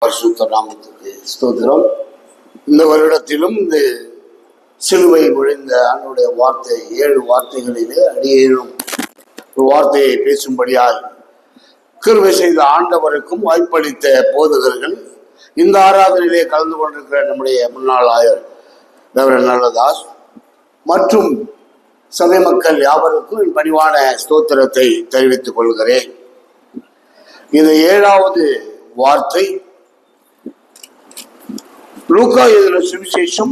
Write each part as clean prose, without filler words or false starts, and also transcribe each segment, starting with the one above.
பரிசுத்த நாமத்துக்கு ஸ்தோத்திரம். இந்த வருடத்திலும் இந்த சிலுவை விழுந்த ஆண்டுடைய வார்த்தை 7 வார்த்தைகளிலே அடியேனும் ஒரு வார்த்தையை பேசும்படியாய் கிருபை செய்த ஆண்டவருக்கும் வாய்ப்பளித்த போதகர்கள், இந்த ஆராதனையிலே கலந்து கொண்டிருக்கிற நம்முடைய முன்னாள் ஆயர் ரெவரண்ட் நல்லதாஸ் மற்றும் சபை மக்கள் யாவருக்கும் என் பணிவான ஸ்தோத்திரத்தை தெரிவித்துக் கொள்கிறேன். இந்த 7வது வார்த்தை லூக்கா எழுதின சுவிசேஷம்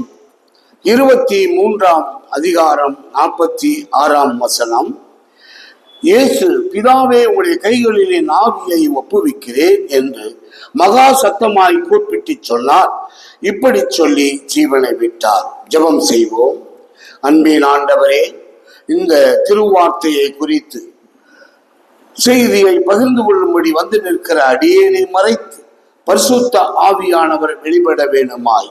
23ஆம் அதிகாரம் 46ஆம் வசனம். இயேசு, பிதாவே, உங்களுடைய கைகளிலே ஆவியை ஒப்புவிக்கிறேன் என்று மகா சத்தமாய் கூப்பிட்டு சொன்னார். இப்படி சொல்லி ஜீவனை விட்டார். ஜெபம் செய்வோம். அன்பின் ஆண்டவரே, இந்த திருவார்த்தையை குறித்து செய்தியை பகிர்ந்து கொள்ளும்படி வந்து நிற்கிற அடியேனை மறைத்து பரிசுத்த ஆவியானவர் வெளிப்பட வேண்டுமாய்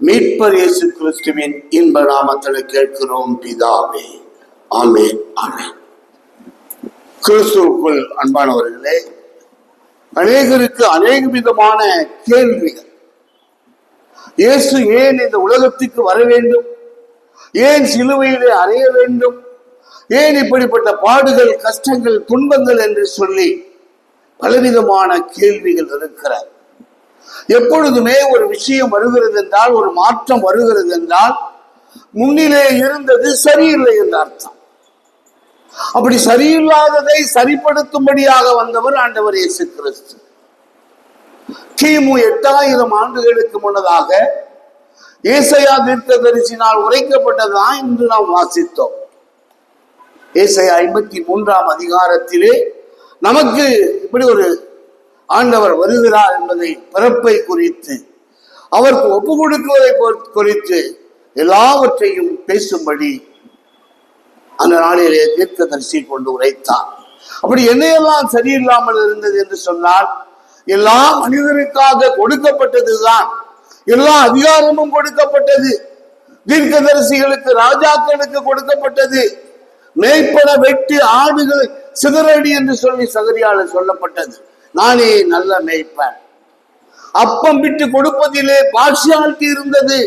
மீட்பர் இயேசு கிறிஸ்துவின் இன்ப நாமத்தில் கேட்கிறோம் பிதாவே, ஆமென், ஆமென். கிறிஸ்துவுக்குள் அன்பானவர்களே, அநேகருக்கு அநேக விதமான கேள்விகள். இயேசு ஏன் இந்த உலகத்துக்கு வர வேண்டும்? ஏன் சிலுவையிலே அறைய வேண்டும்? ஏன் இப்படிப்பட்ட பாடுகள், கஷ்டங்கள், துன்பங்கள் என்று சொல்லி பலவிதமான கேள்விகள் இருக்கிறார். எப்பொழுதுமே ஒரு விஷயம் வருகிறது என்றால், ஒரு மாற்றம் வருகிறது என்றால், முன்னிலே இருந்தது சரியில்லை என்ற அர்த்தம். அப்படி சரியில்லாததை சரிப்படுத்தும்படியாக வந்தவர் ஆண்டவர் இயேசு கிறிஸ்து. கிமு 8000 ஆண்டுகளுக்கு முன்னதாக ஏசாயா தீர்க்கதரிசியினால் உரைக்கப்பட்டதுதான் இன்று நாம் வாசித்தோம். ஏசாயா 53ஆம் அதிகாரத்திலே நமக்கு இப்படி ஒரு ஆண்டவர் வருகிறார் என்பதை, பிறப்பை குறித்து, அவருக்கு ஒப்பு கொடுக்குவதை குறித்து எல்லாவற்றையும் பேசும்படி அந்த நாளிலே தீர்க்கதரிசி கொண்டு உரைத்தார். அப்படி என்னையெல்லாம் சரியில்லாமல் இருந்தது என்று சொன்னால், எல்லா மனிதனுக்காக கொடுக்கப்பட்டதுதான். எல்லா அதிகாரமும் கொடுக்கப்பட்டது. தீர்க்கதரிசிகளுக்கு, ராஜாக்களுக்கு கொடுக்கப்பட்டது. மேய்ப்பன வெட்டி ஆடுகளை சிதறடி என்று சொல்லி சகரியால சொல்லப்பட்டது. நானே நல்ல மேய்ப்பன். அப்பம் விட்டு கொடுப்பதிலே பார்ஷியாலிட்டி இருந்தது.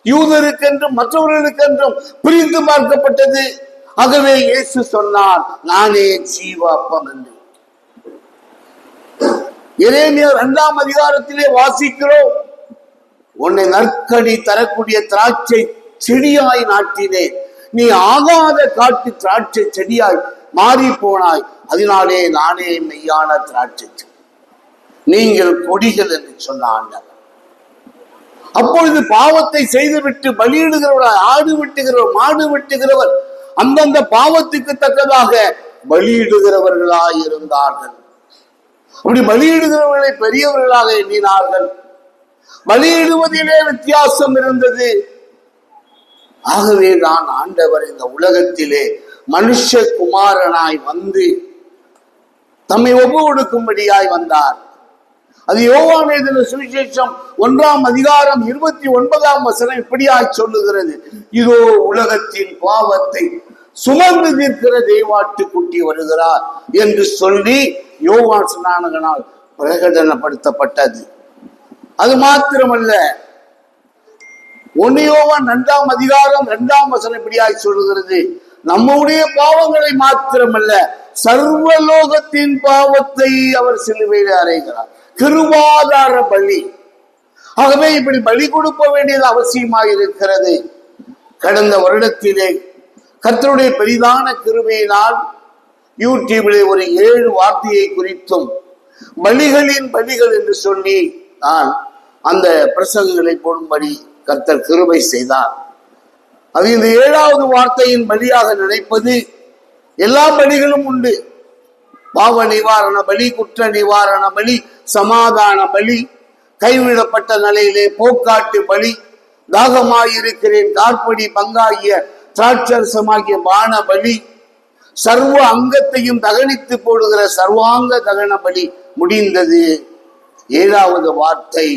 யூதருக்கென்றும் மற்றவர்களுக்கென்றும் பிரிந்து பார்க்கப்பட்டது. ஆகவே இயேசு சொன்னார், நானே ஜீவ அப்பம் என்று. எரேமியா 2ஆம் அதிகாரத்திலே வாசிக்கிறோம், உன்னை நற்கனி தரக்கூடிய திராட்சை செடியாய் நாட்டினேன், நீ ஆகாத காட்டு திராட்சை செடியாய் மாறி போனாய், அதனாலே நானே மெய்யான திராட்சை, நீங்கள் கொடிகள் என்று சொன்ன ஆண்டவர். அப்பொழுது பாவத்தை செய்துவிட்டு பலியிடுகிறவர்கள், ஆடு வெட்டுகிறவர், மாடு வெட்டுகிறவர் அந்தந்த பாவத்துக்கு தக்கதாக பலியிடுகிறவர்களாய் இருந்தார்கள். அப்படி பலியிடுகிறவர்களை பெரியவர்களாக எண்ணினார்கள். பலியிடுவதிலே வித்தியாசம் இருந்தது. ஆகவே தான் ஆண்டவர் இந்த உலகத்திலே மனுஷ குமாரனாய் வந்து தம்மை ஒப்பு கொடுக்கும்படியாய் வந்தார். அது யோவான் எழுதின சுவிசேஷம் 1ஆம் அதிகாரம் 29ஆம் வசனம் இப்படியாய் சொல்லுகிறது, இதோ உலகத்தின் பாவத்தை சுமந்து நிற்கிற தெய்வாட்டுக்குட்டி வருகிறார் என்று சொல்லி யோவான் ஸ்நானகனால் பிரகடனப்படுத்தப்பட்டது. அது மாத்திரமல்ல, 1 யோவான் 2ஆம் அதிகாரம் 2ஆம் வசனம் இப்படியாய் சொல்லுகிறது, நம்முடைய பாவங்களை மாத்திரமல்ல சர்வலோகத்தின் பாவத்தை அவர் சிலுவையில் அறைகிறார். கிருபாதார பலி. ஆகவே இப்படி பலி கொடுக்க வேண்டியது அவசியமாக இருக்கிறது. கடந்த வருடத்திலே கர்த்தருடைய பெரிதான கிருபையினால் யூடியூபிலே ஒரு 7 வார்த்தையை குறித்தும் பலிகளின் பலிகள் என்று சொல்லி நான் அந்த பிரசங்கங்களை போடும்படி கர்த்தர் கிருபை செய்தார். அது இந்த 7வது வார்த்தையின் பலியாக நினைப்பது. எல்லா பலிகளும் உண்டு. பாவ நிவாரண பலி, குற்ற நிவாரண பலி, சமாதான பலி, கைவிடப்பட்ட நிலையிலே போக்காட்டு பலி, தாகமாயிருக்கிறேன் கார்படி பங்காகிய திராட்சரசமாகிய பான பலி, சர்வ அங்கத்தையும் தகனித்து போடுகிற சர்வாங்க தகன பலி முடிந்தது. 7வது வார்த்தை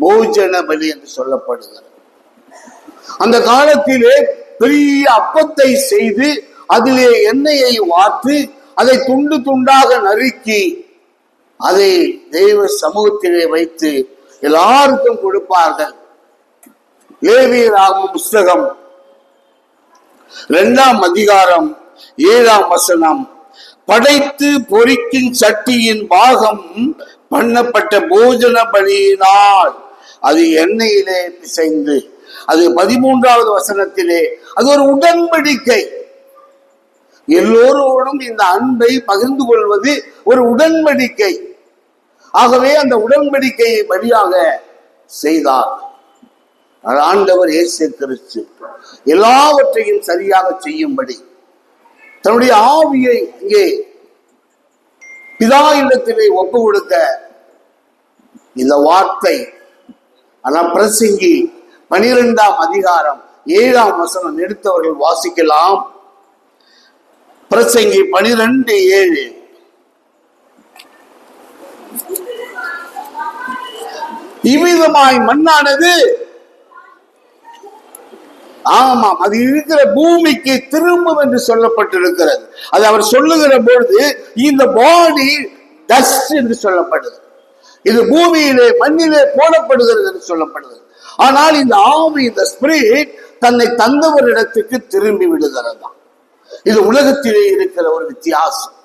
போஜன பலி என்று சொல்லப்படுகிறது. அந்த காலத்திலே பெரிய அப்பத்தை செய்து அதிலே எண்ணெயை வார்த்து அதை துண்டு துண்டாக நறுக்கி அதை தெய்வ சமூகத்திலே வைத்து எல்லாருக்கும் கொடுப்பார்கள். லேவியராகமம் புஸ்தகம் 2ஆம் அதிகாரம் 7ஆம் வசனம், படைத்து பொரிக்கும் சட்டியின் பாகம் பண்ணப்பட்ட போஜன பலியினால் அது எண்ணெயிலே பிசைந்து, அது 13வது வசனத்திலே அது ஒரு உடன்படிக்கை. எல்லோரோடும் இந்த அன்பை பகிர்ந்து கொள்வது ஒரு உடன்படிக்கை. ஆகவே அந்த உடன்படிக்கையை பலியாக செய்தார் ஆண்டவர் இயேசு கிறிஸ்து. எல்லாவற்றையும் சரியாக செய்யும்படி தன்னுடைய ஆவியை இங்கே பிதா இல்லத்திலே ஒப்பு கொடுக்க இந்த வார்த்தை. ஆனால் பிரசங்கி 12ஆம் அதிகாரம் 7ஆம் வசனம் எடுத்தவர்கள் வாசிக்கலாம். பிரசங்கி 12:7. இவ்விதமாய் மண்ணானது, ஆமாம், அது இருக்கிற பூமிக்கு திரும்பும் என்று சொல்லப்பட்டிருக்கிறது. அது அவர் சொல்லுகிற பொழுது இந்த பாடி டஸ்ட் என்று சொல்லப்படுது. இது பூமியிலே மண்ணிலே போடப்படுகிறது என்று சொல்லப்படுகிறது. ஆனால் இந்த ஆவி, இந்த ஸ்பிரிட் தன்னை தந்தவரிடத்துக்கு திரும்பி விடுகிறதா. இது உலகத்திலே இருக்கிற ஒரு வித்தியாசம்.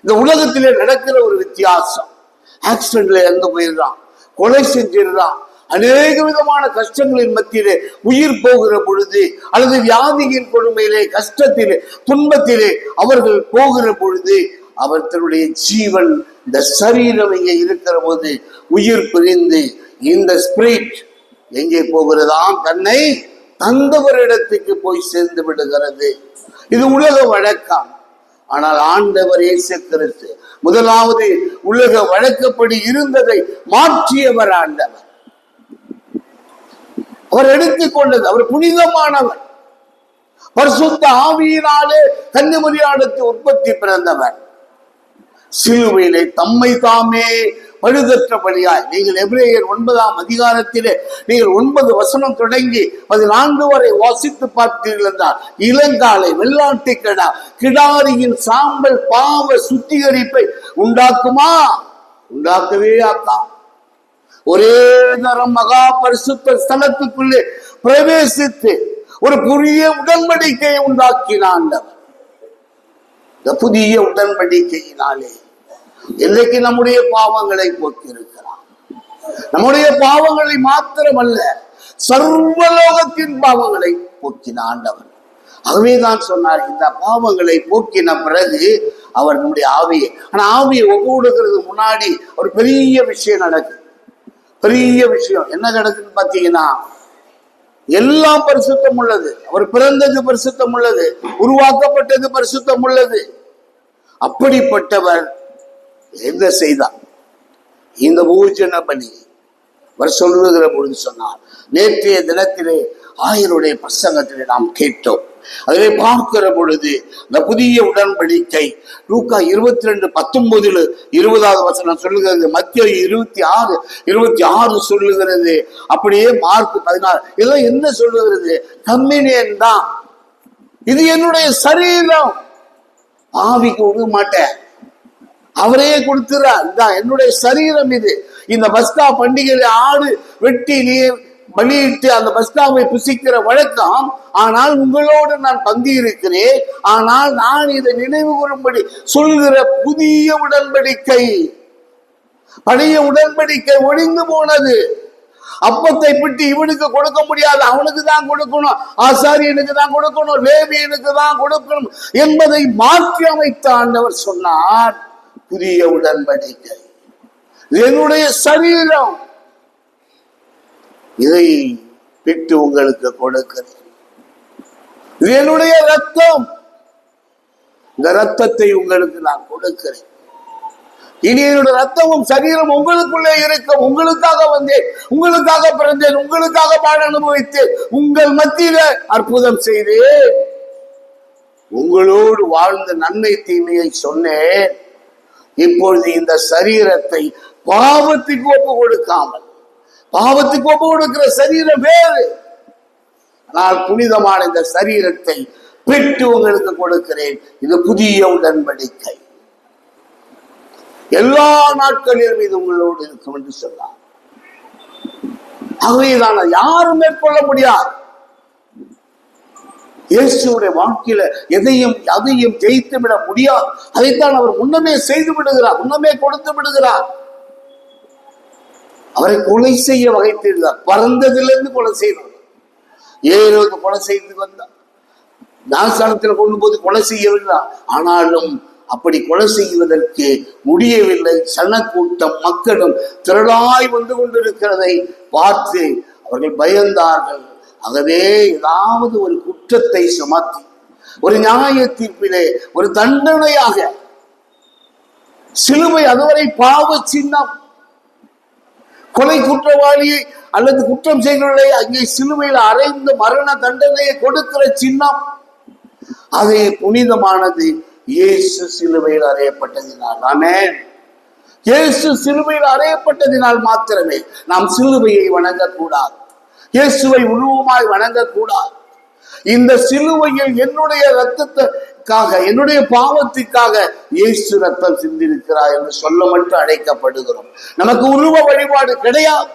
இந்த உலகத்திலே நடக்கிற ஒரு வித்தியாசம். ஆக்சிடென்ட்ல இறந்து போயிடுறான், கொலை செஞ்சிடுறான், அநேக விதமான கஷ்டங்களின் மத்தியிலே உயிர் போகிற பொழுது, அல்லது வியாதியின் கொடுமையிலே, கஷ்டத்திலே, துன்பத்திலே அவர்கள் போகிற பொழுது, அவர் தன்னுடைய ஜீவன், இந்த சரீரம் இங்கே இருக்கிற போது உயிர் பிரிந்து இந்த ஸ்பிரிட் எங்கே போகிறதாம்? தன்னை தந்தவரிடத்துக்கு போய் சேர்ந்து விடுகிறது. இது உலக வழக்கம். ஆனால் ஆண்டவர் இயேசு கிறிஸ்து முதலாவது உலக வழக்கப்படி இருந்ததை மாற்றியவர் ஆண்டவர். அவர் எடுத்துக்கொண்டது, அவர் புனிதமானவர், பரிசுத்த ஆவியினாலே கன்னிமரியாளுக்கு உற்பத்தி பிறந்தவர். சிலுவையிலே தம்மை தாமே பழுதற்றபடியாய், நீங்கள் எபிரேயர் 9ஆம் அதிகாரத்திலே நீங்கள் 9 வசனம் தொடங்கி 14 வரை வாசித்து பார்த்தீர்கள் என்றால், இளங்காலை வெள்ளாட்டு கிடா கிடாரியின் சாம்பல் பாவ சுத்திகரிப்பை உண்டாக்குமா? உண்டாக்கவே ஆக்கா. ஒரே தரம் மகா பரிசுத்த ஸ்தலத்துக்குள்ளே பிரவேசித்து ஒரு புதிய உடன்படிக்கையை உண்டாக்கினான். இந்த புதிய உடன்படிக்கையினாலே இன்றைக்கு நம்முடைய பாவங்களை போக்கியிருக்கிறார். நம்முடைய பாவங்களை மாத்திரமல்ல, சர்வலோகத்தின் பாவங்களை போக்கின ஆண்டவர். ஆகவேதான் சொன்னார், இந்த பாவங்களை போக்கின பிறகு அவர் நம்முடைய ஆவியை, ஆனா ஆவியை ஒப்பு கொடுக்கிறது முன்னாடி ஒரு பெரிய விஷயம் நடக்குது. பெரிய விஷயம் என்ன நடக்குதுன்னு பாத்தீங்கன்னா, எல்லாம் பரிசுத்தம் உள்ளது. அவர் பிறந்தது பரிசுத்தம் உள்ளது, உருவாக்கப்பட்டது பரிசுத்தம் உள்ளது. அப்படிப்பட்டவர் என்ன செய்தார்? இந்த பூஜன பலி அவர் சொல்லுகிற பொழுது சொன்னார். நேற்றைய தினத்திலே ஆயருடைய பிரசங்கத்திலே நாம் கேட்டோம். அதிலே பார்க்கிற பொழுது இந்த புதிய உடன்படிக்கை லூக்கா 22:19 20வது வசனம் சொல்லுகிறது. மத்தேயு 26:26 சொல்லுகிறது. அப்படியே மார்க் 16 இதெல்லாம் என்ன சொல்லுகிறது? கம்யூனியன் தான். இது என்னுடைய சரீரம். ஆவிக்கு விட மாட்டேன், அவரே கொடுத்துறார். இதான் என்னுடைய சரீரம். இது இந்த பஸ்கா பண்டிகையில ஆடு வெட்டி நீர் பலியிட்டு அந்த பஸ்காவை புசிக்கிற வழக்கம். ஆனால் உங்களோடு நான் பந்தி இருக்கிறேன். ஆனால் நான் இதை நினைவு கூறும்படி சொல்கிற புதிய உடன்படிக்கை. பழைய உடன்படிக்கை ஒழிந்து போனது. அப்பத்தை பிட்டு இவனுக்கு கொடுக்க முடியாது, அவனுக்கு தான் கொடுக்கணும், ஆசாரியனுக்கு தான் கொடுக்கணும், லேவியனுக்கு தான் கொடுக்கணும் என்பதை மாற்றி அமைத்த ஆண்டவர் சொன்னார், புதிய உடன்படிக்கை என்னுடைய சரீரம், இதை பிட்டு உங்களுக்கு கொடுக்கிறேன். இது என்னுடைய ரத்தம், இந்த ரத்தத்தை உங்களுக்கு நான் கொடுக்கிறேன். இனி என்னுடைய ரத்தமும் சரீரம் உங்களுக்குள்ளே இருக்கும். உங்களுக்காக வந்தேன், உங்களுக்காக பிறந்தேன், உங்களுக்காக பாட அனுபவித்தேன், உங்கள் மத்தியில அற்புதம் செய்தேன், உங்களோடு வாழ்ந்த நன்மை தீமையை சொன்னேன். இப்பொழுது இந்த சரீரத்தை பாவத்துக்கு ஒப்பு கொடுக்காமல், பாவத்துக்கு ஒப்பு கொடுக்கிற சரீரம் வேறு, ஆனால் புனிதமான இந்த சரீரத்தை பெற்று உங்களுக்கு கொடுக்கிறேன். இது புதிய உடன்படிக்கை. எல்லா நாட்களிலும் இது உங்களோடு இருக்கும் என்று சொன்னார். ஆகவேதான் யாரும் மேற்கொள்ள முடியாது. இயேசுடைய வாழ்க்கையில அதையும் ஜெயித்து விட முடியாது. அதைத்தான் அவர் முன்னமே செய்து விடுகிறார், முன்னமே கொடுத்து விடுகிறார். அவரை கொலை செய்ய வகை தேடுகிறார். பறந்ததிலிருந்து கொலை செய்தார். ஏரோது கொலை செய்து வந்தார். ஞானஸ்தானத்தில் கொண்டு போது கொலை செய்யவில்லை. ஆனாலும் அப்படி கொலை செய்வதற்கு முடியவில்லை. சனக்கூட்டம் மக்களும் திரளாய் வந்து கொண்டிருக்கிறதை பார்த்து அவர்கள் பயந்தார்கள். ஆகவே ஏதாவது ஒரு குற்றத்தை சுமத்தி ஒரு நியாய தீர்ப்பிலே ஒரு தண்டனையாக சிலுவை, அதுவரை பாவ சின்னம், கொலை குற்றவாளியை அல்லது குற்றம் செய்தவர்களை அங்கே சிலுவையில் அறைந்து மரண தண்டனையை கொடுக்கிற சின்னம், அது புனிதமானது. இயேசு சிலுவையில் அறையப்பட்டதினால், ஆமென், இயேசு சிலுவையில் அறையப்பட்டதினால் மாத்திரமே நாம் சிலுவையை வணங்கக்கூடாது, இயேசுவை உருவமாய் வணங்கக்கூடாது. இந்த சிலுவையில் என்னுடைய ரத்தத்துக்காக, என்னுடைய பாவத்திற்காக இயேசு ரத்தம் சிந்திருக்கிறார் என்று சொல்ல மட்டும் அழைக்கப்படுகிறோம். நமக்கு உருவ வழிபாடு கிடையாது.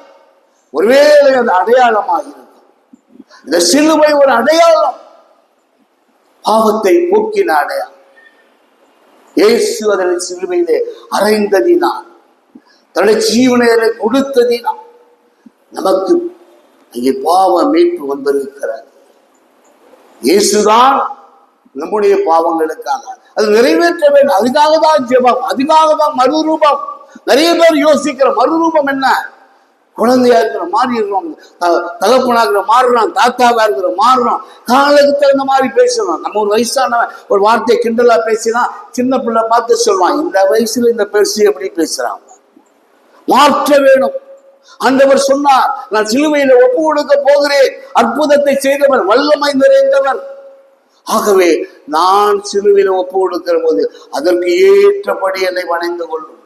ஒருவேளை அது அடையாளமாக இருக்கும். இந்த சிலுவை ஒரு அடையாளம், பாவத்தை போக்கின அடையாளம். இயேசு அதனை சிலுவையிலே அறைந்ததினால், தன்னுடைய ஜீவனை கொடுத்ததினால் நமக்கு அங்கே பாவ மீட்பு வந்திருக்கிறது. இயேசுதான் நம்முடைய பாவங்களுக்காக அது நிறைவேற்ற வேண்டும். அதுக்காக தான் ஜெபம், அதுக்காக தான் மறுரூபம். நிறைய பேர் யோசிக்கிற மறுரூபம் என்ன? குழந்தையா இருக்கிற மாறிடுறோம், தகப்பனாகிற மாறுறோம், தாத்தாவா இருக்கிற மாறுறோம், காலுக்கு தகுந்த மாதிரி பேசுறோம். நம்ம ஒரு வயசானவன் ஒரு வார்த்தையை கிண்டலா பேசினா சின்ன பிள்ளை பார்த்து சொல்லுவான், இந்த வயசுல இந்த பேசி எப்படி பேசுறான். மாற்ற வேணும். ஆண்டவர் சொன்னார், நான் சிலுவையில ஒப்பு கொடுக்க போகிறேன், அற்புதத்தை செய்தவர், வல்லமை நிறைந்தவர். ஆகவே நான் சிலுவையில ஒப்பு கொடுக்கிற போது அதற்கு ஏற்றபடி என்னை வணைந்து கொள்ளும்,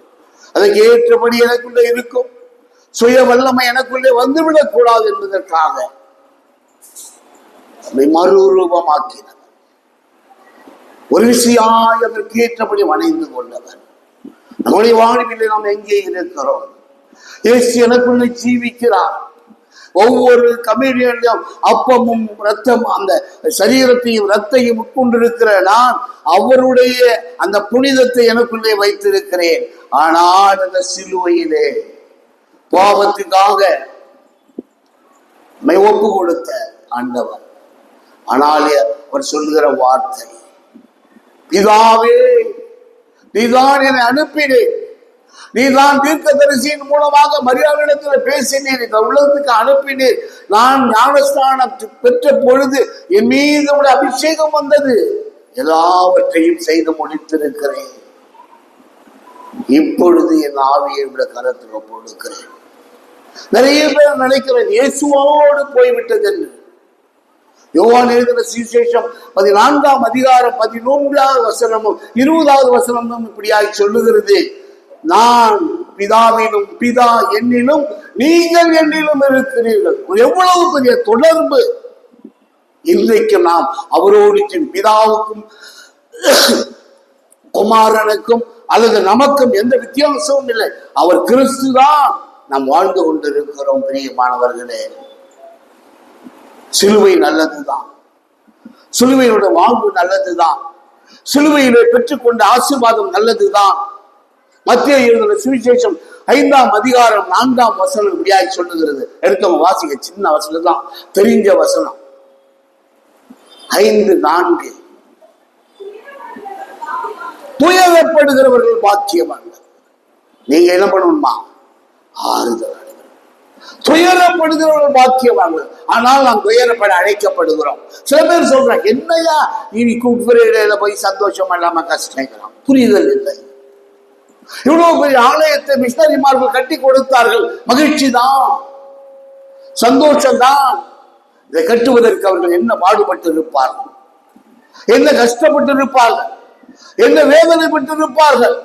அதற்கு ஏற்றபடி எனக்குள்ள இருக்கும். சுய வல்லமை எனக்குள்ளே வந்துவிடக் கூடாது என்பதற்காக அதை மறுரூபமாக்கினார். ஒரு விஷயம் அதற்கு ஏற்றபடி வணைந்து கொண்டவர். நம்முடைய வாழ்வில் நாம் எங்கே இருக்கிறோம்? இயேசு எனக்குள்ளே ஜீவிக்கிறார். ஒவ்வொரு கம்யூனியன்லையும் அப்பமும் ரத்தம், அந்த சரீரத்தையும் ரத்தையும் உட்கொண்டிருக்கிற நான் அவருடைய அந்த புனிதத்தை எனக்குள்ளே வைத்திருக்கிறேன். ஆனால் அந்த சிலுவையிலே பாவத்துக்காக ஒப்பு கொடுத்த ஆண்டவர், ஆனால் அவர் சொல்லுகிற வார்த்தை, பிதாவே நீதான் என்னை அனுப்பினேன், நீதான் தீர்க்கதரிசியின் மூலமாக மரியாதையிடத்தில் பேசினீர், இந்த உலகத்துக்கு அனுப்பினீர். நான் ஞானஸ்தானம் பெற்ற பொழுது என் மீது ஒரு அபிஷேகம் வந்தது, எல்லாவற்றையும் செய்து முடித்திருக்கிறேன். இப்பொழுது என் ஆவியை விட கரத்தில் ஒப்புக்கொடுக்கிறேன். நிறைய பேர் நினைக்கிறேன் இயேசுவோடு போய்விட்டது என்று. யோவான் எழுதின சுவிசேஷம் 14ஆம் அதிகாரம் 11வது வசனமும் 20வது வசனமும் இப்படியாய் சொல்லுகிறது, நான் பிதாவிலும் பிதா என்னிலும் நீங்கள் என்னிலும் இருக்கிறீர்கள். எவ்வளவு பெரிய தொடர்பு! இன்றைக்கு நாம் அவரோடு, பிதாவுக்கும் குமாரனுக்கும் அல்லது நமக்கும் எந்த வித்தியாசமும் இல்லை. அவர் கிறிஸ்துதான் நாம் வாழ்ந்து கொண்டிருக்கிறோம். பிரியமானவர்களே, சிலுவை நல்லதுதான், சிலுவையோட வாழ்வு நல்லதுதான், சிலுவையிலே பெற்றுக்கொண்ட ஆசீர்வாதம் நல்லதுதான். மத்திய எழுதின சுவிசேஷம் 5ஆம் அதிகாரம் 4ஆம் வசனம் இப்படியாய் சொல்லுகிறது. எடுத்தவங்க வாசிக்க, சின்ன வசனம் தான், தெரிஞ்ச வசனம். 5:4 துயரப்படுகிறவர்கள் பாக்கியவான்கள். நீங்க என்ன பண்ணணுமா? ஆறுதல். துயரப்படுகிறவர்கள் பாக்கியவான்கள். ஆனால் நாம் துயரப்பட அழைக்கப்படுகிறோம். சில பேர் சொல்றாங்க, என்னையா இனி கூப்பிடையில போய் சந்தோஷம் இல்லாம கஷ்டம், புரிதல் இல்லை. இவ்வளவு பெரிய ஆலயத்தை மிஷனரிமார்கள் கட்டி கொடுத்தார்கள், மகிழ்ச்சி தான், சந்தோஷம் தான். இதை கட்டுவதற்கு அவர்கள் என்ன பாடுபட்டு இருப்பார்கள், என்ன கஷ்டப்பட்டு இருப்பார்கள், என்ன வேதனைப்பட்டு இருப்பார்கள்.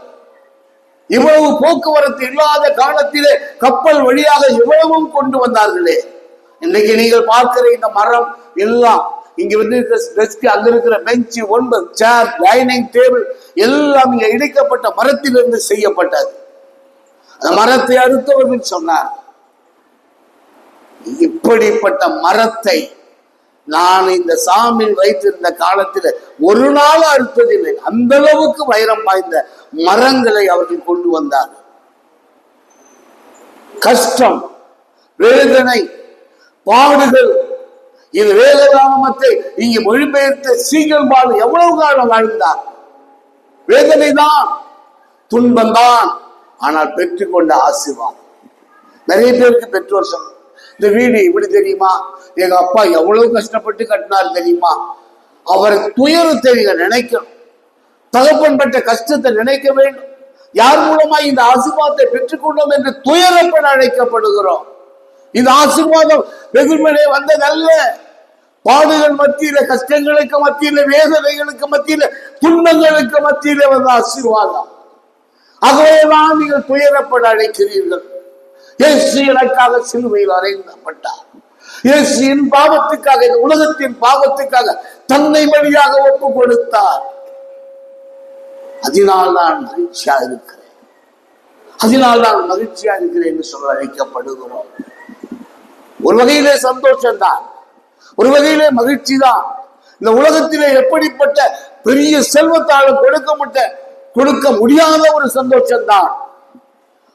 இவ்வளவு போக்குவரத்து இல்லாத காலத்திலே கப்பல் வழியாக இவ்வளவும் கொண்டு வந்தார்களே. இன்னைக்கு நீங்கள் பார்க்கிற இந்த மரம் எல்லாம் இங்க வந்து டெஸ்க், அங்க இருக்கிற பெஞ்சு, 9 சேர், டைனிங் டேபிள் எல்லாம் இங்க இடிக்கப்பட்ட மரத்திலிருந்து செய்யப்பட்டது. அந்த மரத்தை அறுத்தவர்கள் சொன்னார், இப்படிப்பட்ட மரத்தை நான் இந்த சாமியில் வைத்திருந்த காலத்தில் ஒரு நாள் அறுத்ததில்லை. அந்த அளவுக்கு வைரம் வாய்ந்த மரங்களை அவர்கள் கொண்டு வந்தார்கள். கஷ்டம், வேதனை, பாடுகள், இது வேதராமத்தை இங்கு மொழிபெயர்த்த சீகல்பால் எவ்வளவு காலம் வாழ்ந்தார். வேதனை தான், துன்பம் தான், ஆனால் பெற்றுக்கொண்ட ஆசீர்வாதம். நிறைய பேருக்கு பெற்றோர் சொன்ன, இந்த வீடு இப்படி தெரியுமா, எங்க அப்பா எவ்வளவு கஷ்டப்பட்டு கட்டினார் தெரியுமா, அவரை துயரத்தை நினைக்கணும், தகப்பன் பட்ட கஷ்டத்தை நினைக்க வேண்டும். யார் மூலமா இந்த ஆசீர்வாதத்தை பெற்றுக்கொண்டோம் என்று துயரப்பட அழைக்கப்படுகிறோம். இந்த ஆசீர்வாதம் வெகுமனே வந்ததல்ல. பாடுகள் மத்தியில, கஷ்டங்களுக்கு மத்தியில, வேதனைகளுக்கு மத்தியில, துன்பங்களுக்கு மத்தியில வந்த ஆசீர்வாதம். ஆகவேதான் நீங்கள் துயரப்பட அழைக்கிறீர்கள். இயேசு எனக்காக சிலுவையில் அறையப்பட்டார். இயேசுவின் பாவத்துக்காக, இந்த உலகத்தின் பாவத்துக்காக தன்னை வழியாக ஒப்பு கொடுத்தார். அதனால் நான் மகிழ்ச்சியா இருக்கிறேன், அதனால் நான் மகிழ்ச்சியா இருக்கிறேன் என்று சொல்ல அழைக்கப்படுகிறோம். ஒரு வகையிலே சந்தோஷம்தான், ஒரு வகையிலே மகிழ்ச்சி தான். இந்த உலகத்திலே எப்படிப்பட்ட பெரிய செல்வத்தாலும் கொடுக்க முடியாத ஒரு சந்தோஷம் தான்.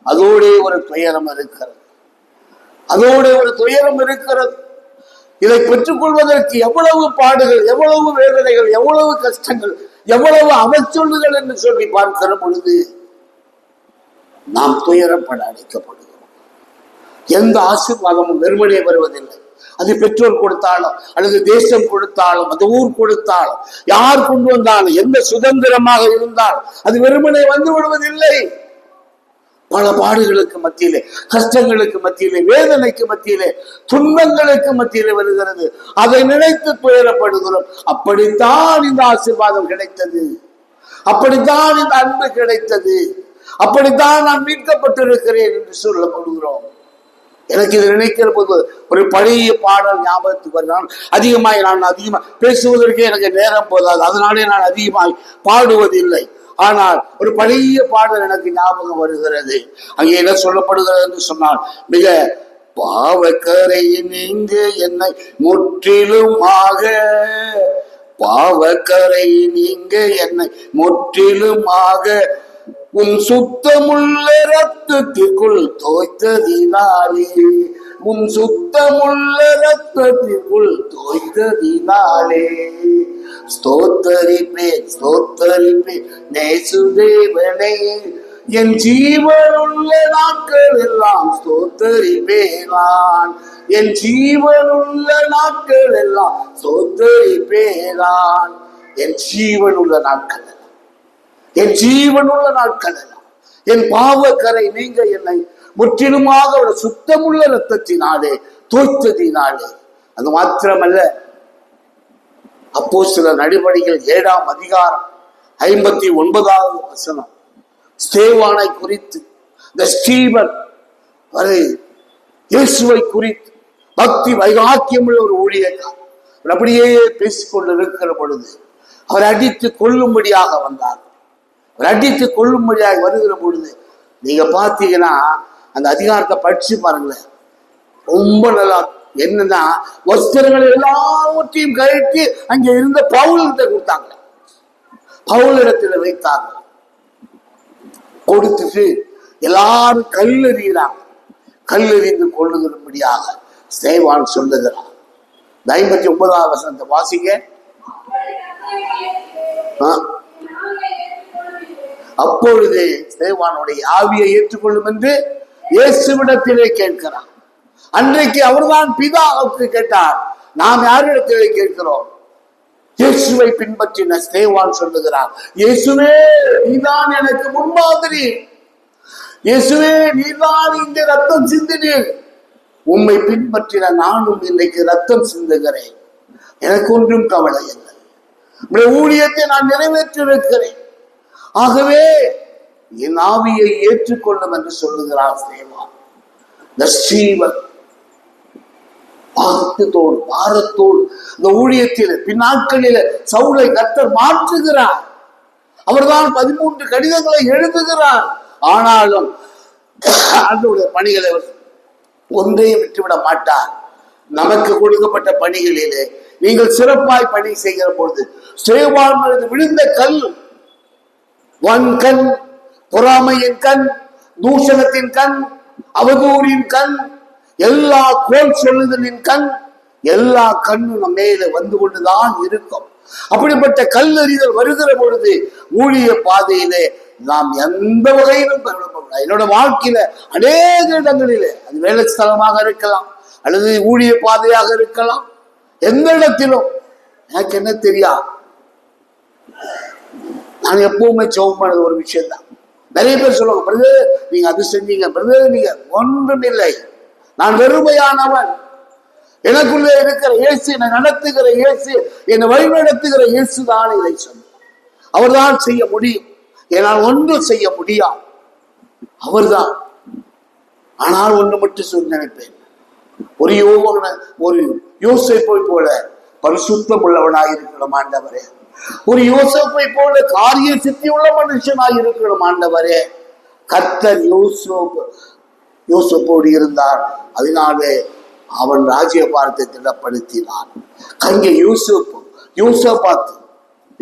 அதோட ஒரு துயரம் இருக்கிறது, அதோட ஒரு துயரம் இருக்கிறது. இதை பெற்றுக் கொள்வதற்கு எவ்வளவு பாடுகள், எவ்வளவு வேதனைகள், எவ்வளவு கஷ்டங்கள், எவ்வளவு அவச்சொல்லுகள் என்று சொல்லி பார்க்கிற பொழுது நாம் துயரப்பட அழைக்கப்படுகிறோம். எந்த ஆசீர்வாதமும் வெறுமனே வருவதில்லை. அது பெற்றோர் கொடுத்தாலும், அல்லது தேசம் கொடுத்தாலும், அந்த ஊர் கொடுத்தாலும், யார் கொண்டு வந்தாலும், எந்த சுதந்திரமாக இருந்தாலும் அது வெறுமனே வந்து விடுவதில்லை. பல பாடுகளுக்கு மத்தியிலே, கஷ்டங்களுக்கு மத்தியிலே, வேதனைக்கு மத்தியிலே, துன்பங்களுக்கு மத்தியிலே வருகிறது. அதை நினைத்து துயரப்படுகிறோம். அப்படித்தான் இந்த ஆசீர்வாதம் கிடைத்தது, அப்படித்தான் இந்த அன்பு கிடைத்தது, அப்படித்தான் நான் மீட்கப்பட்டிருக்கிறேன் என்று சொல்லப்படுகிறோம். எனக்கு இது நினைக்கிற போது ஒரு பழைய பாடல் ஞாபகத்துக்கு வருகிறான். நான் பேசுவதற்கே எனக்கு நேரம் போதாது, அதனாலே நான் அதிகமாய் பாடுவதில்லை. ஆனால் ஒரு பழைய பாடல் எனக்கு ஞாபகம் வருகிறது. அங்கே என்ன சொல்லப்படுகிறது என்று சொன்னால், மிக பாவக்கரை நீங்க என்னை முற்றிலுமாக, பாவக்கரை நீங்க என்னை முற்றிலுமாக உன் சுத்தமுள்ள ரத்தத்திற்குள் தோய்த்ததினாலே, உன் சுத்தமுள்ள ரத்தத்திற்குள் தோய்த்ததினாலே ஸ்தோத்தரிப்பேன், ஸ்தோத்தரிப்பேன் நேசுதேவனே, என் ஜீவனுள்ள நாட்கள் எல்லாம் ஸ்தோத்தரிப்பேன், என் ஜீவனுள்ள நாட்கள் எல்லாம் ஸ்தோத்தரிப்பேன். என் ஜீவனுள்ள நாட்கள் எல்லாம், என் ஜீவனுள்ள நாட்கள் எல்லாம், என் பாவக்கரை நீங்க என்னை முற்றிலுமாக ஒரு சுத்தமுள்ள ரத்தத்தினாலே தோய்த்ததினாலே. அது மாத்திரமல்ல, அப்போஸ்தலர் நடபடிகள் 7ஆம் அதிகாரம் 59வது வசனம், ஸ்தேவானை குறித்து, இந்த ஸ்டீபன் இயேசுவை குறித்து பக்தி வைராக்கியமுள்ள ஒரு ஊழியக்காரர் அப்படியே பேசிக்கொண்டு இருக்கிற பொழுது அவர் அடித்து கொள்ளும்படியாக வந்தார். அவர் அடித்து கொள்ளும்படியாக வருகிற பொழுது நீங்க பார்த்தீங்கன்னா அந்த அதிகாரத்தை படிச்சு பாருங்களேன், ரொம்ப நல்லா. என்னன்னா, வஸ்திரங்கள் எல்லாவற்றையும் கழட்டி அங்கே இருந்த பவுலிட்ட கொடுத்தாங்க, பவுலிடத்துல வைத்தாங்க. கொடுத்துட்டு எல்லாரும் கல்லெறிகிறாங்க. கல்லெறிந்து கொள்ளுகிறபடியாக ஸ்தேவான் சொல்லுகிறார். 59வது வசனத்தை வாசிங்க. அப்பொழுது ஸ்தேவானுடைய ஆவியை ஏற்றுக்கொள்ளும் என்று இயேசுவிடத்திலே கேட்கிறார். அன்றைக்கு அவர்தான் பிதாவுக்கு கேட்டார், நாம் யாரிடத்திலே கேட்கிறோம்? இயேசுவை பின்பற்றின ஸ்தேவான் சொல்லுகிறார், இயேசுவே நீதான் எனக்கு முன்மாதிரி, இயேசுவே நீதான் இங்கே ரத்தம் சிந்தினீர், உம்மை பின்பற்றின நானும் இன்னைக்கு ரத்தம் சிந்துகிறேன், எனக்கு ஒன்றும் கவலை இல்லை, ஊழியத்தை நான் நிறைவேற்றிருக்கிறேன், ஆகவே என் ஆவியை ஏற்றுக்கொள்ளும் என்று சொல்லுகிறார் ஸ்தேவான். வருத்தத்தோடு பாரத்தோடு இந்த ஊழியத்தில் பின்னாட்களில் சவுலை கர்த்தர் மாற்றுகிறார். அவர்தான் 13 கடிதங்களை எழுதுகிறார். ஆனாலும் ஆண்டவருடைய பணிகளை ஒன்றையும் விட்டுவிட மாட்டார். நமக்கு கொடுக்கப்பட்ட பணிகளிலே நீங்கள் சிறப்பாய் பணி செய்கிற பொழுது ஸ்தேவான் விழுந்த கல், கண், பொறாமையின் கண், தூஷணத்தின் கண், அவதூறின் கண், எல்லா கோல் சொல்லுதலின் கண், எல்லா கண்ணும் நம்ம மேல வந்து கொண்டுதான் இருக்கும். அப்படிப்பட்ட கல்லறிதல் வருகிற பொழுது ஊழிய பாதையிலே நாம் எந்த வகையிலும் என்னோட வாழ்க்கையில அநேக இடங்களிலே, அது வேலை ஸ்தலமாக இருக்கலாம் அல்லது ஊழிய பாதையாக இருக்கலாம், எந்த இடத்திலும் எனக்கு என்ன தெரியா, நான் எப்பவுமே ஜெபம் பண்ணது ஒரு விஷயம் தான். நிறைய பேர் சொல்லுவாங்க, பிரதர் நீங்க அது செஞ்சீங்க, பிரதர் நீங்க ஒன்றும் இல்லை, நான் வெறுமையானவன், எனக்குள்ளே இருக்கிற இயேசு, என்னை நடத்துகிற இயேசு, என்னை வழிநடத்துகிற இயேசு தான் இதை சொன்னார். அவர்தான் செய்ய முடியும், என்னால் ஒன்றும் செய்ய முடியாது, அவர்தான். ஆனால் ஒன்று மட்டும் சொல்லி நினைப்பேன், ஒரு யோசேப்பை போல பரிசுத்தம் உள்ளவனாக இருக்கணும் ஆண்டவரே, ஒரு யோசேப்பை போல காரிய சித்தி உள்ள மனுஷனாக இருக்கணும் ஆண்டவரே. கர்த்தர் யோசேப்போடு இருந்தார், அதனாலே அவன் ராஜ்யபாரத்தை திடப்படுத்தினான். அங்கே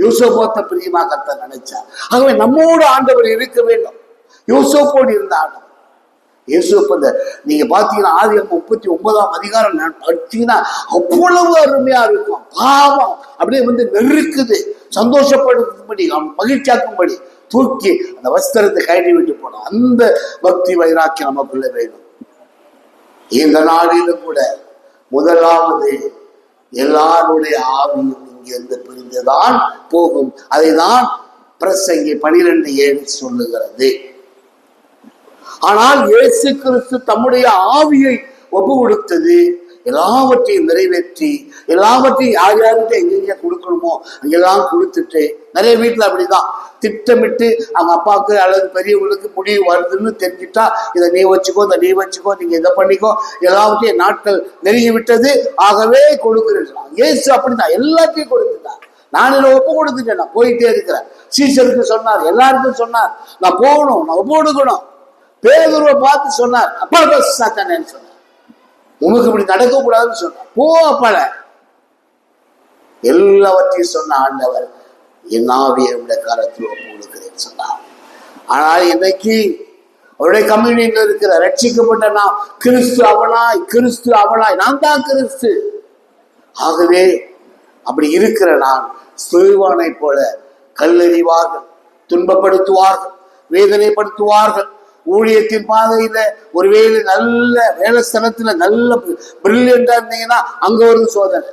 யோசேப்பாத்தை பிரியமா கர்த்தர் நினைச்சார். ஆகவே நம்மோடு ஆண்டவர் இருக்க வேண்டும். யோசேப்போடு இருந்தார். யோசேப்பு நீங்க பாத்தீங்கன்னா ஆதியாகமம் 39ஆம் அதிகாரம் படிச்சீங்கன்னா அவ்வளவு அருமையா இருக்கும். பாவம் அப்படியே நெருக்குது, சந்தோஷப்படும்படி, மகிழ்ச்சியாக்கும்படி தூக்கி அந்த வஸ்திரத்தை கைடி விட்டு போனோம். அந்த பக்தி வைராக்கியம் நமக்குள்ள வேணும். இந்த நாளிலும் கூட முதலாவது எல்லாருடைய ஆவியும் இங்கிருந்து பிரிந்துதான் போகும். அதைதான் பிரசங்கி 12:7 சொல்லுகிறது. ஆனால் இயேசு கிறிஸ்து தம்முடைய ஆவியை ஒப்பு கொடுத்தது, எல்லாவற்றையும் நிறைவேற்றி, எல்லாவற்றையும் யார் யார்கிட்ட எங்கெங்க கொடுக்கணுமோ அங்கெல்லாம் கொடுத்துட்டு, நிறைய வீட்டுல அப்படிதான் திட்டமிட்டு அவங்க அப்பாவுக்கு அல்லது பெரியவங்களுக்கு முடிவு வருதுன்னு தெரிஞ்சுட்டா, இதை நீ வச்சுக்கோ, இதை நீ வச்சுக்கோ, நீங்க இதை பண்ணிக்கோ, எல்லாவற்றையும் நாட்கள் நெருங்கி விட்டது, ஆகவே கொடுக்குறேன். இயேசு அப்படிதான் எல்லாத்தையும் கொடுத்துட்டார். நான் இதை ஒப்பு கொடுத்துட்டேன், நான் போயிட்டே இருக்கிறேன். சீசருக்கு சொன்னார், எல்லாருக்கும் சொன்னார், நான் போகணும், நான் ஒப்பு கொடுக்கணும். பேதுருவை பார்த்து சொன்னார், அப்பா சாத்தானேன்னு சொன்னார், உனக்கு இப்படி நடக்க கூடாதுன்னு சொன்னார், போ அப்பால. எல்லாவற்றையும் சொன்ன ஆண்டவர் என் ஆவியை கரத்தில் ஒப்பு கொடுக்கிறேன்னு சொன்னார். ஆனால் இன்னைக்கு அவருடைய கம்யூனிட்டியில் இருக்கிற ரட்சிக்கப்பட்ட நாம் கிறிஸ்து அவனாய் நான் தான் கிறிஸ்து. ஆகவே அப்படி இருக்கிற நான் ஸ்தேவானை போல கல்லெறிவார்கள், துன்பப்படுத்துவார்கள், வேதனைப்படுத்துவார்கள். ஊழியத்தின் பாதையில ஒருவேளை நல்ல வேலை ஸ்தலத்துல நல்ல பிரில்லியண்டா இருந்தீங்கன்னா அங்க ஒரு சோதனை.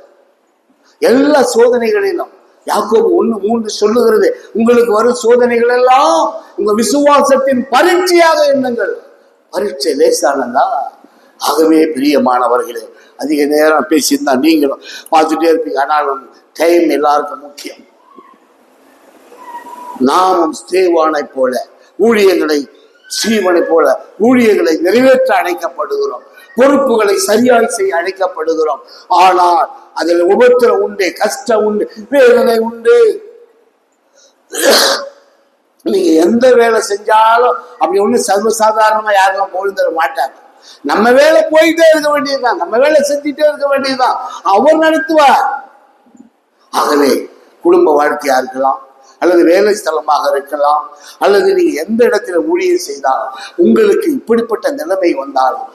எல்லா சோதனைகளிலும் யாக்கோபு 1:3 சொல்லுகிறது, உங்களுக்கு வரும் சோதனைகள் எல்லாம் உங்க விசுவாசத்தின் பரீட்சையாக எண்ணுங்கள். பரீட்சை லேசானதா? ஆகவே பிரியமானவர்களே, அதிக நேரம் பேசியிருந்தா நீங்களும் பார்த்துட்டே இருப்பீங்க. ஆனாலும் டைம் எல்லாருக்கும் முக்கியம். நாமும் ஸ்தேவானை போல ஊழியர்களை, சீவனை போல ஊழியர்களை நிறைவேற்ற அழைக்கப்படுகிறோம், பொறுப்புகளை சரியாய் செய்ய அழைக்கப்படுகிறோம். ஆனால் அதில் உபத்திரம் உண்டு, கஷ்டம் உண்டு, வேதனை உண்டு. நீங்க எந்த வேலை செஞ்சாலும் அப்படி ஒண்ணு சர்வசாதாரணமா யாரும் பொழுதுற மாட்டாங்க. நம்ம வேலை போயிட்டே இருக்க வேண்டியதுதான், நம்ம வேலை செஞ்சுட்டே இருக்க வேண்டியதுதான், அவர் நடத்துவார். ஆகவே குடும்ப வாழ்க்கையா இருக்கலாம், அல்லது வேலை ஸ்தலமாக இருக்கலாம், அல்லது நீங்க எந்த இடத்துல ஊழியம் செய்தாலும் உங்களுக்கு இப்படிப்பட்ட நிலைமை வந்தாலும்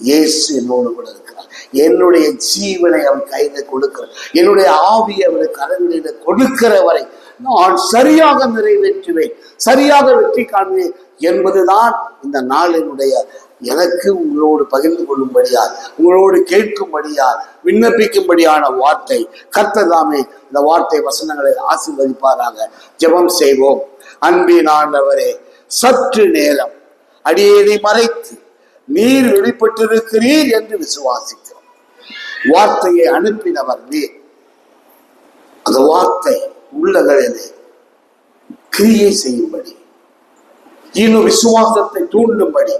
இயேசு என்னோடு கூட இருக்கிறார். என்னுடைய ஜீவனை அவர் கையில கொடுக்கிறார், என்னுடைய ஆவியை அவர் கரங்களில கொடுக்கிற வரை நான் சரியாக நிறைவேற்றுவேன், சரியாக வெற்றி காண்பேன் என்பதுதான் இந்த நாளினுடைய எனக்கு உங்களோடு பகிர்ந்து கொள்ளும்படியால், உங்களோடு கேட்கும்படியால், விண்ணப்பிக்கும்படியான வார்த்தை. கர்த்தர் தாமே இந்த வார்த்தை வசனங்களை ஆசீர்வதிப்பாராக. ஜெபம் செய்வோம். அன்பின் ஆண்டவரே, சற்று நேரம் அடியேனை மறைத்து நீர் வெளிப்பட்டிருக்கிறீர் என்று விசுவாசிக்கிறோம். வார்த்தையை அனுப்பினவர் நீர். அந்த வார்த்தை உள்ளங்களிலே கிரியை செய்யும்படி, இன்னும் விசுவாசத்தை தூண்டும்படி,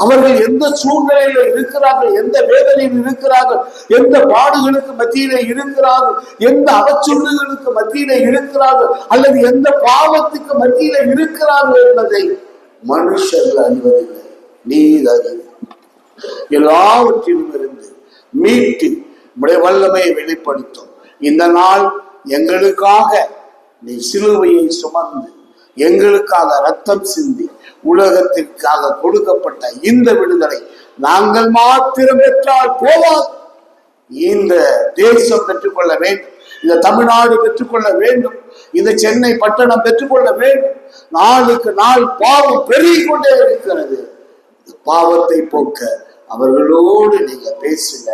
அவர்கள் எந்த சூழ்நிலையில இருக்கிறார்கள், எந்த வேதனையில் இருக்கிறார்கள், எந்த பாடுகளுக்கு மத்தியில இருக்கிறார்கள், எந்த அவச்சொல்லுகளுக்கு மத்தியில இருக்கிறார்கள், அல்லது எந்த பாவத்துக்கு மத்தியில இருக்கிறார்கள் என்பதை மனுஷர்கள் அறிவதில்லை. நீர் அறிவு. எல்லாவற்றிலும் இருந்து மீட்டு உடைய வல்லமையை வெளிப்படுத்தும். இந்த நாள் எங்களுக்காக நீ சிலுவையை சுமந்து எங்களுக்காக ரத்தம் சிந்தி உலகத்திற்காக கொடுக்கப்பட்ட இந்த விடுதலை நாங்கள் மாத்திரம் பெற்றால் போவாது. இந்த தேசம் பெற்றுக்கொள்ள வேண்டும், இந்த தமிழ்நாடு பெற்றுக்கொள்ள வேண்டும், இந்த சென்னை பட்டணம் பெற்றுக்கொள்ள வேண்டும். நாளுக்கு நாள் பாவம் பெருகிக் கொண்டே இருக்கிறது. பாவத்தை போக்க அவர்களோடு நீங்க பேசுங்க,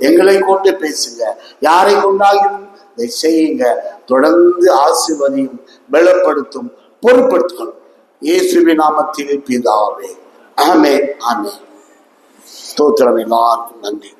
எங்களை கொண்டு பேசுங்க, யாரை கொண்டாலும் இதை செய்யுங்க. தொடர்ந்து ஆசீர்வதியும், பலப்படுத்தும், பொறுப்படுத்தணும். இயேசுவின் நாமத்தில் பிதாவே, ஆமென், ஆமென். ஸ்தோத்திரம். எல்லாருக்கும் நன்றி.